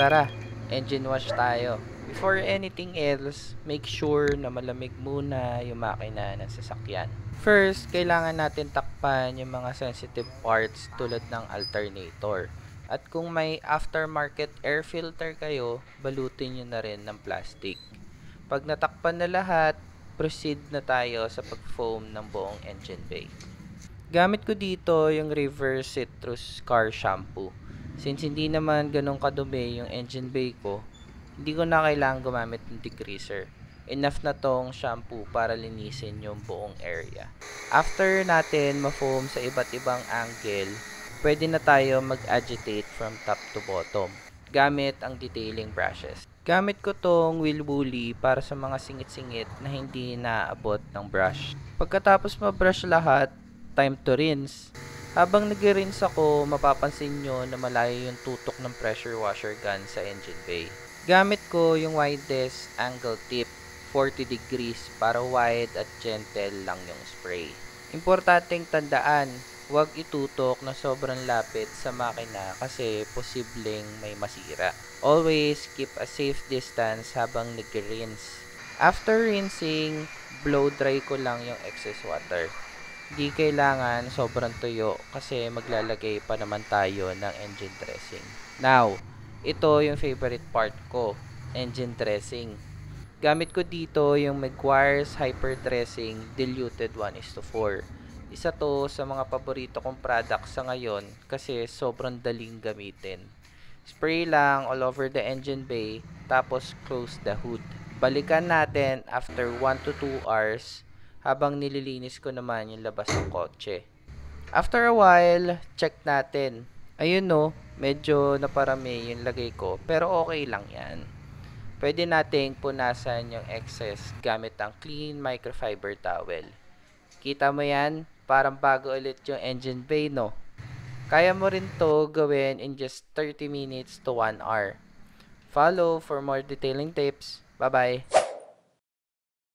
Tara, engine wash tayo. Before anything else, make sure na malamig muna yung makina ng sasakyan. First, kailangan natin takpan yung mga sensitive parts tulad ng alternator. At kung may aftermarket air filter kayo, balutin nyo na rin ng plastic. Pag natakpan na lahat, proceed na tayo sa pag-foam ng buong engine bay. Gamit ko dito yung Reverse Citrus Car Shampoo. Since hindi naman ganun kadumi yung engine bay ko, hindi ko na kailangan gumamit ng degreaser. Enough na tong shampoo para linisin yung buong area. After natin ma-foam sa iba't ibang angle, pwede na tayo mag-agitate from top to bottom gamit ang detailing brushes. Gamit ko tong wheel woolly para sa mga singit-singit na hindi naabot ng brush. Pagkatapos ma-brush lahat, time to rinse. Habang nag-rinse ako, mapapansin nyo na malayo yung tutok ng pressure washer gun sa engine bay. Gamit ko yung widest angle tip, 40 degrees, para wide at gentle lang yung spray. Importanteng tandaan, huwag itutok na sobrang lapit sa makina kasi posibleng may masira. Always keep a safe distance habang nag-rinse. After rinsing, blow dry ko lang yung excess water. Di kailangan sobrang tuyo kasi maglalagay pa naman tayo ng engine dressing. Now, ito yung favorite part ko, engine dressing. Gamit ko dito yung Meguiar's Hyper Dressing Diluted 1:4. Isa to sa mga paborito kong product sa ngayon kasi sobrang daling gamitin. Spray lang all over the engine bay, tapos close the hood. Balikan natin after 1 to 2 hours habang nililinis ko naman yung labas ng kotse. After a while, check natin. Ayun no, medyo naparami yung lagay ko pero okay lang yan. Pwede nating punasan yung excess gamit ang clean microfiber towel. Kita mo yan? Parang bago ulit yung engine bay, no? Kaya mo rin to gawin in just 30 minutes to 1 hour. Follow for more detailing tips. Bye-bye!